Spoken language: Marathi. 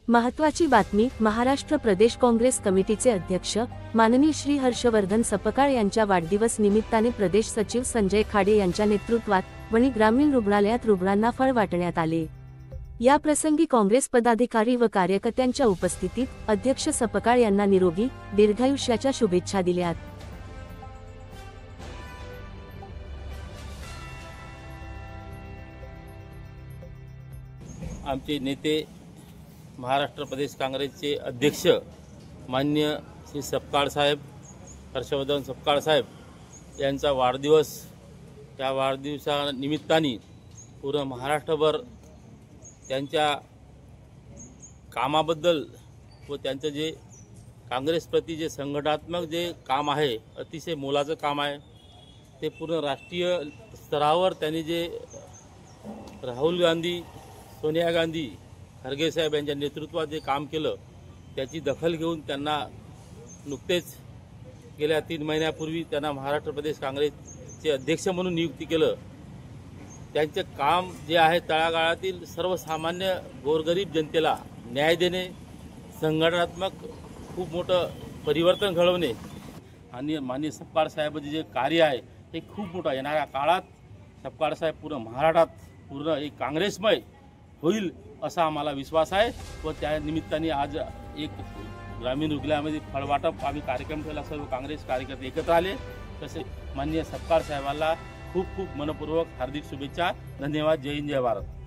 महत्त्वाची बातमी। महाराष्ट्र प्रदेश काँग्रेस कमिटीचे अध्यक्ष माननीय श्री हर्षवर्धन सपकाळ यांच्या वाढदिवस निमित्ताने प्रदेश सचिव संजय खाडे यांच्या नेतृत्वात वणी ग्रामीण रुग्णालयात रुग्णांना फळ वाटण्यात आले। या प्रसंगी काँग्रेस पदाधिकारी व कार्यकर्त्यांच्या उपस्थितीत अध्यक्ष सपकाळ यांना निरोगी दीर्घायुष्याच्या शुभेच्छा दिल्या। आमचे नेते महाराष्ट्र प्रदेश काँग्रेसचे अध्यक्ष माननीय श्री सपकाळ साहेब हर्षवर्धन सपकाळ साहेब यांचा वाढदिवस, या वाढदिवसानिमित्ताने पूर्ण महाराष्ट्रभर त्यांच्या कामाबद्दल व त्यांचं जे काँग्रेसप्रती जे संघटनात्मक जे काम आहे, अतिशय मोलाचं काम आहे, ते पूर्ण राष्ट्रीय स्तरावर त्यांनी जे राहुल गांधी, सोनिया गांधी, खरगे साहेब यांच्या नेतृत्वात जे काम केलं त्याची दखल घेऊन त्यांना नुकतेच गेल्या 3 महिन्यापूर्वी त्यांना महाराष्ट्र प्रदेश काँग्रेसचे अध्यक्ष म्हणून नियुक्ती केलं। त्यांचे काम जे आहे तळागाळातील सर्वसामान्य गोरगरीब जनतेला न्याय देणे, संघटनात्मक खूप मोठं परिवर्तन घडवणे आणि माननीय सपकाळ साहेबांचे जे कार्य आहे हे खूप मोठं येणाऱ्या काळात सपकाळ साहेब पूर्ण महाराष्ट्रात पूर्ण एक काँग्रेसमय होईल असा आम्हाला विश्वास आहे व त्या निमित्ताने आज एक ग्रामीण रुग्णालयामध्ये फळवाटप आम्ही कार्यक्रम केला। सर्व काँग्रेस कार्यकर्ते एकत्र आले। तसे माननीय सपकाळ साहेबांना खूप खूप मनपूर्वक हार्दिक शुभेच्छा। धन्यवाद। जय हिंद, जय भारत।